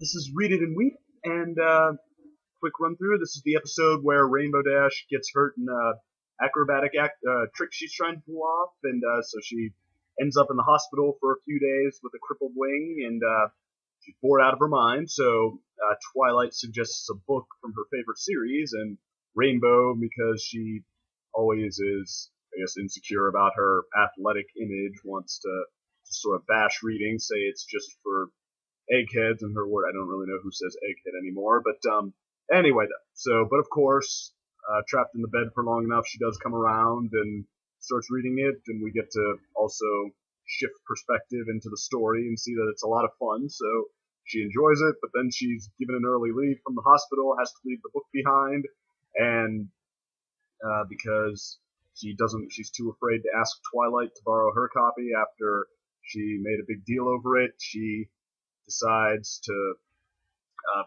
This is Read It and Weep, and quick run through. This is the episode where Rainbow Dash gets hurt in acrobatic trick she's trying to pull off, and so she ends up in the hospital for a few days with a crippled wing, and she's bored out of her mind. So Twilight suggests a book from her favorite series, and Rainbow, because she always is, I guess, insecure about her athletic image, wants to sort of bash reading, say it's just for eggheads in her word. I don't really know who says egghead anymore, but anyway, though. So, but of course, trapped in the bed for long enough, she does come around and starts reading it, and we get to also shift perspective into the story and see that it's a lot of fun. So she enjoys it, but then she's given an early leave from the hospital, has to leave the book behind, and because she's too afraid to ask Twilight to borrow her copy after she made a big deal over it. She decides to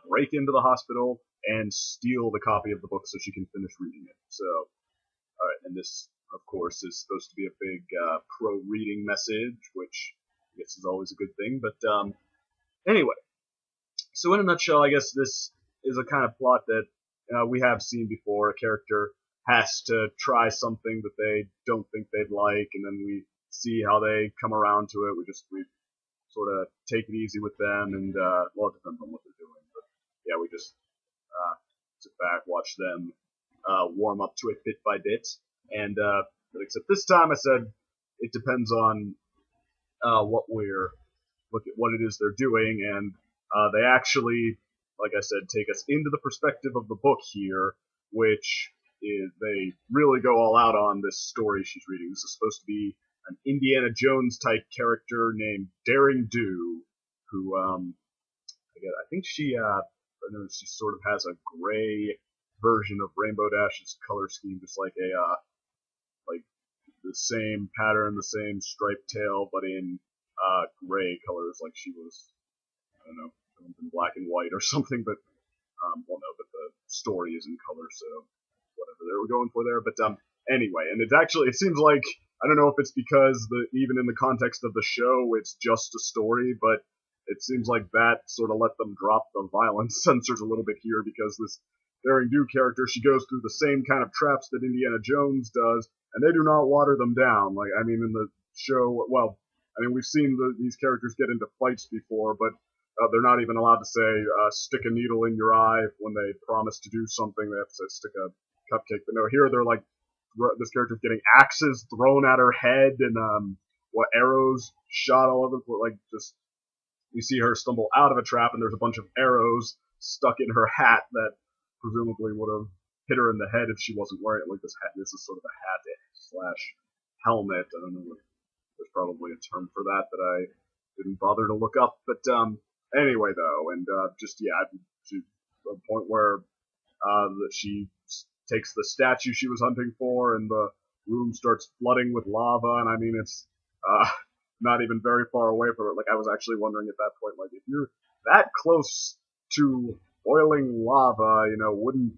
break into the hospital and steal the copy of the book so she can finish reading it. So, all right, and this, of course, is supposed to be a big pro-reading message, which I guess is always a good thing. But anyway, so in a nutshell, I guess this is a kind of plot that we have seen before. A character has to try something that they don't think they'd like, and then we see how they come around to it. We sort of take it easy with them, and well, it depends on what they're doing. But yeah, we just sit back, watch them warm up to it bit by bit. And but except this time, I said it depends on what it is they're doing, and they actually, like I said, take us into the perspective of the book here, which is they really go all out on this story she's reading. This is supposed to be an Indiana Jones type character named Daring Do, who I think I know she sort of has a gray version of Rainbow Dash's color scheme, just like like the same pattern, the same striped tail, but in gray colors, like she was, I don't know, in black and white or something. But well, no, but the story is in color, so whatever they were going for there. But anyway, and it seems like, I don't know if it's because even in the context of the show, it's just a story, but it seems like that sort of let them drop the violence censors a little bit here, because this Daring Do character, she goes through the same kind of traps that Indiana Jones does, and they do not water them down. Like, I mean, in the show, well, I mean, we've seen these characters get into fights before, but they're not even allowed to say, stick a needle in your eye when they promise to do something. They have to say, stick a cupcake. But no, here they're like, this character's getting axes thrown at her head, and arrows shot all over, like, just, you see her stumble out of a trap, and there's a bunch of arrows stuck in her hat that presumably would have hit her in the head if she wasn't wearing it. Like, this hat, this is sort of a hat slash helmet. I don't know, there's probably a term for that I didn't bother to look up. But anyway, though, and just, yeah, to a point where she takes the statue she was hunting for, and the room starts flooding with lava, and I mean, it's not even very far away from it. Like, I was actually wondering at that point, like, if you're that close to boiling lava, wouldn't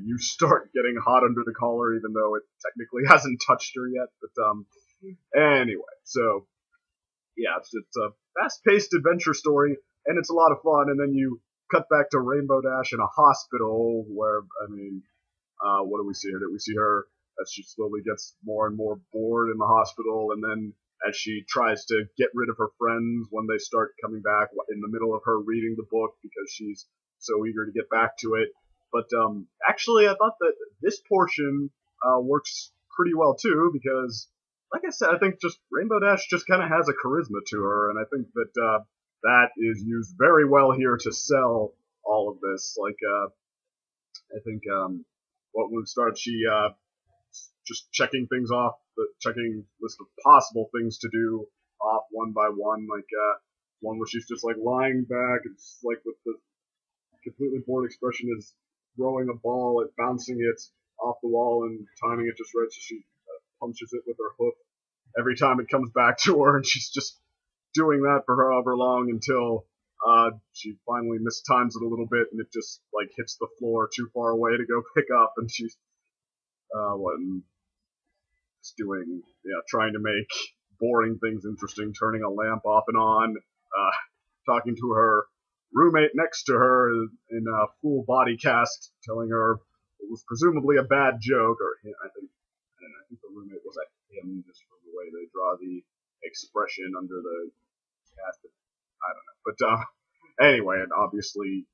you start getting hot under the collar, even though it technically hasn't touched her yet? But anyway, so yeah, it's a fast-paced adventure story, and it's a lot of fun. And then you cut back to Rainbow Dash in a hospital, where, I mean, what do we see here? We see her as she slowly gets more and more bored in the hospital, and then as she tries to get rid of her friends when they start coming back in the middle of her reading the book, because she's so eager to get back to it. But actually, I thought that this portion works pretty well too, because, like I said, I think just Rainbow Dash just kind of has a charisma to her, and I think that that is used very well here to sell all of this. Like, I think what would start, she just checking things off, checking list of possible things to do off one by one. Like one where she's just like lying back, it's like with the completely bored expression, is throwing a ball and bouncing it off the wall and timing it just right, so she punches it with her hoof every time it comes back to her, and she's just doing that for however long until she finally mistimes it a little bit, and it just like hits the floor too far away to go pick up, and she's doing, trying to make boring things interesting, turning a lamp off and on, talking to her roommate next to her in a full body cast, telling her it was presumably a bad joke, or I think the roommate was at him just from the way they draw the expression under the cast. I don't know, but anyway, and obviously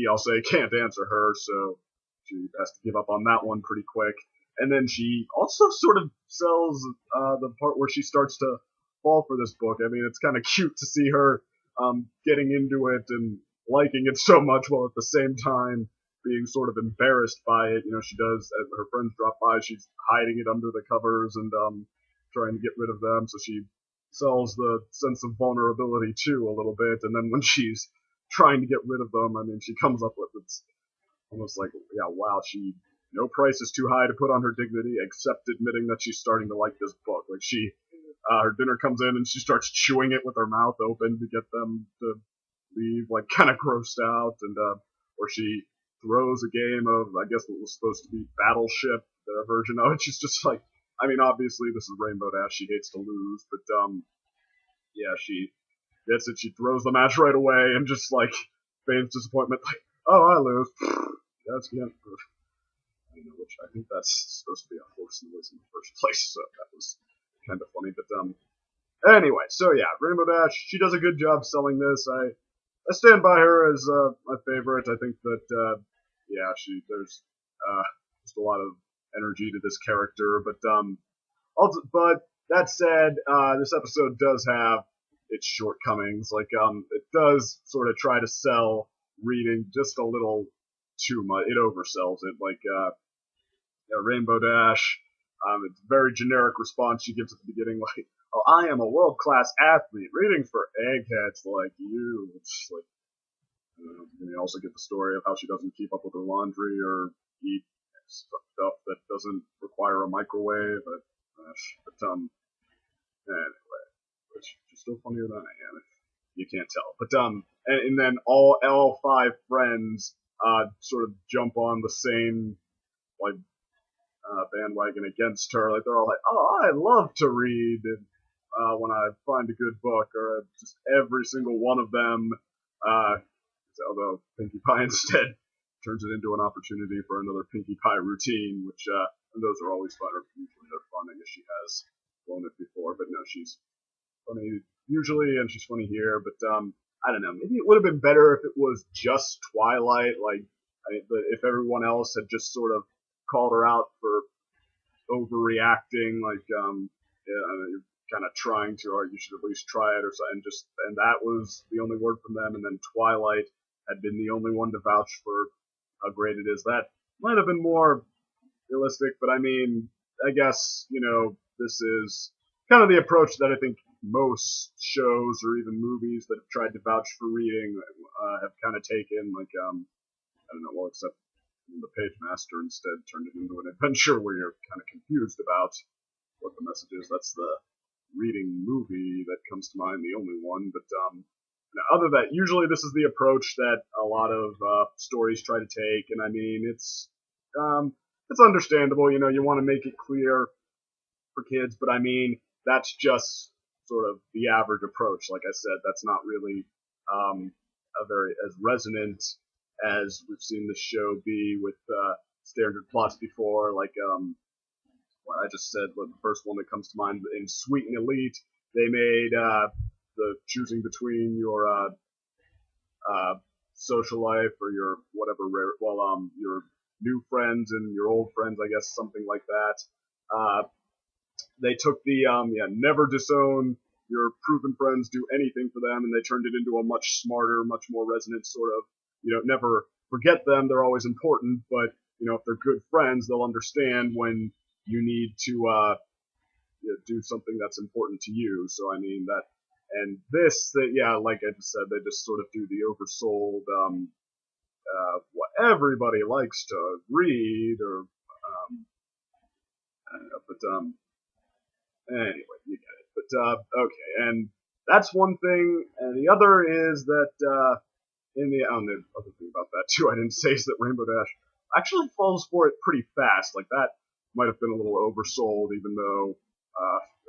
I'll say, can't answer her, so she has to give up on that one pretty quick. And then she also sort of sells the part where she starts to fall for this book. I mean, it's kind of cute to see her getting into it and liking it so much, while at the same time being sort of embarrassed by it. You know, she does, as her friends drop by, she's hiding it under the covers and trying to get rid of them. So she sells the sense of vulnerability too a little bit. And then when she's trying to get rid of them, I mean, she comes up with it's almost like, yeah, wow, no price is too high to put on her dignity, except admitting that she's starting to like this book. Like her dinner comes in and she starts chewing it with her mouth open to get them to leave, like kind of grossed out, and or she throws a game of, I guess what was supposed to be Battleship, their version of it. She's just like, I mean, obviously this is Rainbow Dash, she hates to lose, but yeah, she gets it, she throws the match right away and just like feigns disappointment, like, oh, I lose. That's the end. Which I think that's supposed to be a horse noise in the first place, so that was kind of funny. But anyway, so yeah, Rainbow Dash, she does a good job selling this. I stand by her as my favorite. I think that yeah, there's just a lot of energy to this character. But that said, this episode does have its shortcomings. Like it does sort of try to sell reading just a little too much. It oversells it. Like Rainbow Dash, it's a very generic response she gives at the beginning, like, oh, I am a world-class athlete, reading for eggheads like you. It's like, and you also get the story of how she doesn't keep up with her laundry or eat stuff that doesn't require a microwave. But anyway, which is still funnier than I am, if you can't tell. But and then all five friends sort of jump on the same like bandwagon against her. Like they're all like, "Oh, I love to read," and when I find a good book, or just every single one of them. Although Pinkie Pie instead turns it into an opportunity for another Pinkie Pie routine, which and those are always fun. Or usually they're fun. I guess she has blown it before, but no, she's funny usually, and she's funny here. But I don't know. Maybe it would have been better if it was just Twilight. Like, if everyone else had just sort of called her out for overreacting, like yeah, I mean, you're kind of trying to, or you should at least try it, or something. And that was the only word from them. And then Twilight had been the only one to vouch for how great it is. That might have been more realistic, but I mean, I guess this is kind of the approach that I think most shows or even movies that have tried to vouch for reading have kind of taken. Like I don't know, well, except the Page Master instead turned it into an adventure where you're kind of confused about what the message is. That's the reading movie that comes to mind, the only one. But other than that, usually this is the approach that a lot of stories try to take, and I mean, it's understandable. You want to make it clear for kids, but I mean, that's just sort of the average approach. Like I said, that's not really a very as resonant as we've seen the show be with standard plots before. Like what I just said, the first one that comes to mind in Sweet and Elite, they made the choosing between your social life or your whatever, your new friends and your old friends, I guess, something like that. They took the never disown your proven friends, do anything for them, and they turned it into a much smarter, much more resonant sort of, never forget them, they're always important, but if they're good friends, they'll understand when you need to do something that's important to you. So I mean that, and this, like I just said, they just sort of do the oversold, what everybody likes to read, or I don't know, but anyway, you get it. But okay, and that's one thing, and the other is that the other thing about that too, I didn't say, is that Rainbow Dash actually falls for it pretty fast. Like that might have been a little oversold, even though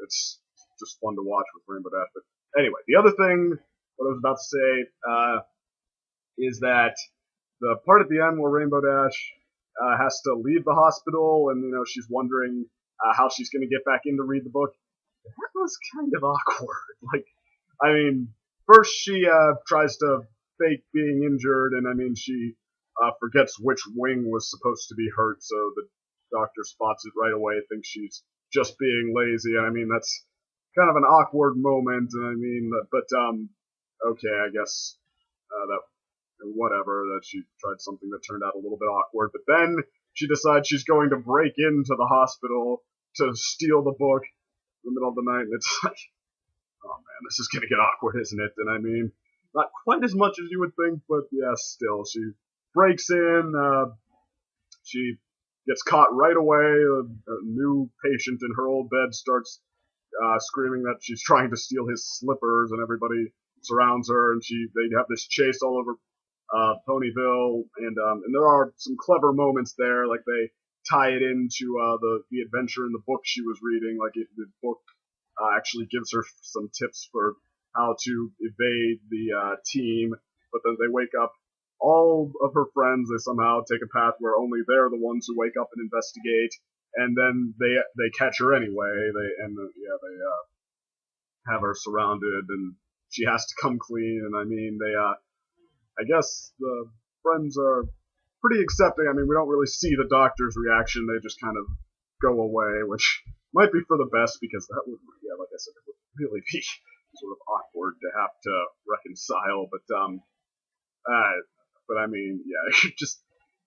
it's just fun to watch with Rainbow Dash. But anyway, the other thing, what I was about to say, is that the part at the end where Rainbow Dash has to leave the hospital, and she's wondering how she's going to get back in to read the book. That was kind of awkward. Like, I mean, first she tries to fake being injured, and she forgets which wing was supposed to be hurt, so the doctor spots it right away, thinks she's just being lazy. That's kind of an awkward moment, but okay, I guess that whatever, that she tried something that turned out a little bit awkward, but then she decides she's going to break into the hospital to steal the book in the middle of the night, and it's like, oh man, this is gonna get awkward, isn't it? And not quite as much as you would think, but yeah, still, she breaks in, she gets caught right away, a new patient in her old bed starts screaming that she's trying to steal his slippers, and everybody surrounds her, and they have this chase all over Ponyville, and there are some clever moments there, like they tie it into the adventure in the book she was reading, like the book actually gives her some tips for how to evade the team, but then they wake up all of her friends, they somehow take a path where only they're the ones who wake up and investigate, and then they catch her anyway, they have her surrounded, and she has to come clean, and I guess the friends are pretty accepting. We don't really see the doctor's reaction. They just kind of go away, which might be for the best, because that would, yeah, like I said, it would really be sort of awkward to have to reconcile. But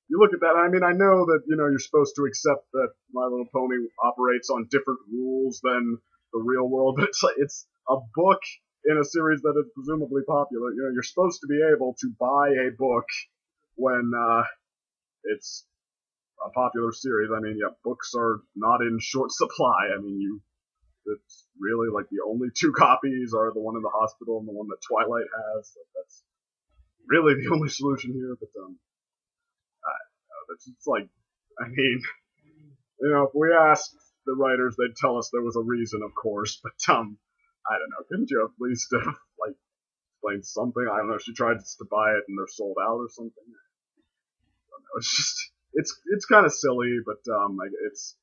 you look at that. I know that you're supposed to accept that My Little Pony operates on different rules than the real world, but it's a book in a series that is presumably popular. You're supposed to be able to buy a book when it's a popular series. Books are not in short supply. It's really like the only two copies are the one in the hospital and the one that Twilight has. So that's really the only solution here. But it's like, if we asked the writers, they'd tell us there was a reason, of course. But I don't know. Couldn't you at least explain something? I don't know. She tried to buy it and they're sold out or something. I don't know. It's just it's kind of silly, but it's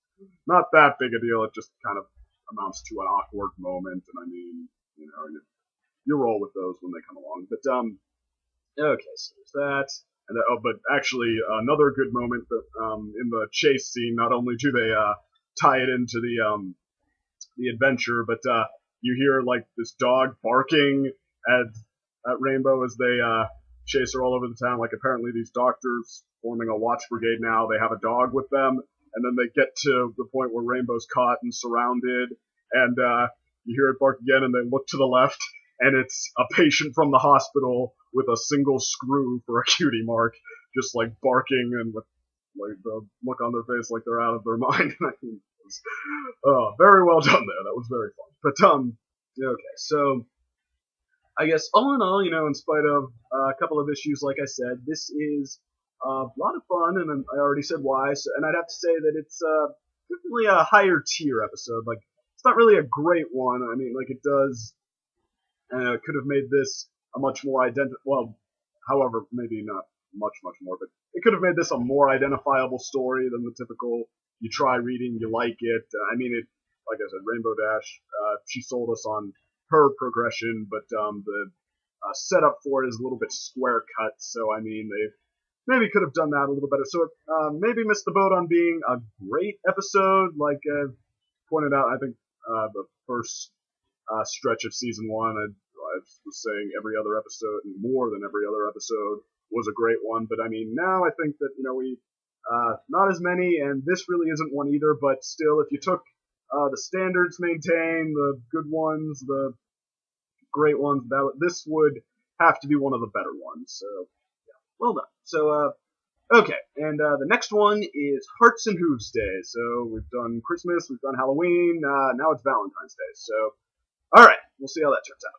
not that big a deal. It just kind of amounts to an awkward moment, and you roll with those when they come along. But okay, so there's that. And but actually, another good moment that in the chase scene, not only do they tie it into the adventure, but you hear like this dog barking at Rainbow as they chase her all over the town. Like, apparently these doctors forming a watch brigade now, they have a dog with them, and then they get to the point where Rainbow's caught and surrounded, and you hear it bark again, and they look to the left, and it's a patient from the hospital with a single screw for a cutie mark, just like barking and with like the look on their face like they're out of their mind. It was, very well done there. That was very fun. But okay, so I guess all in all, in spite of a couple of issues, like I said, this is a lot of fun, and I already said why. So, and I'd have to say that it's definitely a higher tier episode. Like, it's not really a great one. It does. Could have made this a much more however, maybe not much more, but it could have made this a more identifiable story than the typical, you try reading, you like it. Like I said, Rainbow Dash, she sold us on her progression, but the setup for it is a little bit square cut, so they maybe could have done that a little better. So it maybe missed the boat on being a great episode, like pointed out, I think the first stretch of season 1, I was saying every other episode, and more than every other episode, was a great one. But now I think that we not as many, and this really isn't one either. But still, if you took the standards maintained, the good ones, the great ones, this would have to be one of the better ones. So yeah, well done. So okay, and the next one is Hearts and Hooves Day. So we've done Christmas, we've done Halloween, now it's Valentine's Day. So all right, we'll see how that turns out.